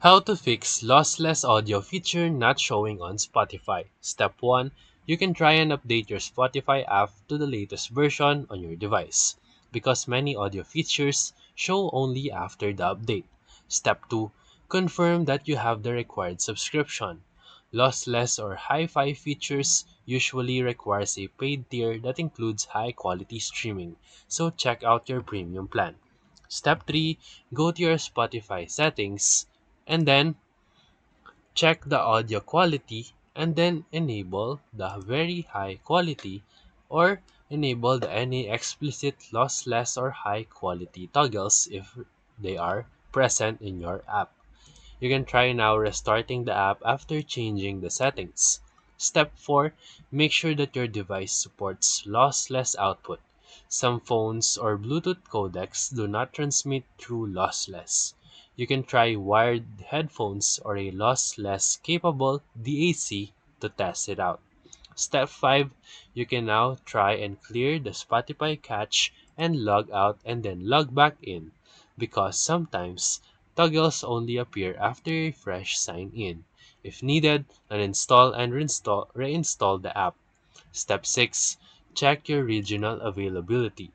How to fix lossless audio feature not showing on Spotify. Step 1. You can try and update your Spotify app to the latest version on your device, because many audio features show only after the update. Step 2. Confirm that you have the required subscription. Lossless or hi-fi features usually requires a paid tier that includes high-quality streaming, so check out your premium plan. Step 3. Go to your Spotify settings and then check the audio quality and then enable the very high quality or enable any explicit lossless or high quality toggles if they are present in your app. You can try now restarting the app after changing the settings. Step 4. Make sure that your device supports lossless output. Some phones or Bluetooth codecs do not transmit through lossless. You can try wired headphones or a lossless capable DAC to test it out. Step 5. You can now try and clear the Spotify cache and log out and then log back in, because sometimes toggles only appear after a fresh sign in. If needed, uninstall and reinstall the app. Step 6. Check your regional availability.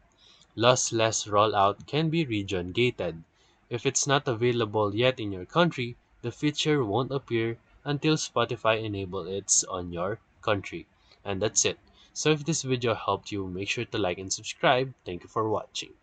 Lossless rollout can be region gated. If it's not available yet in your country, the feature won't appear until Spotify enable it on your country. And that's it. So if this video helped you, make sure to like and subscribe. Thank you for watching.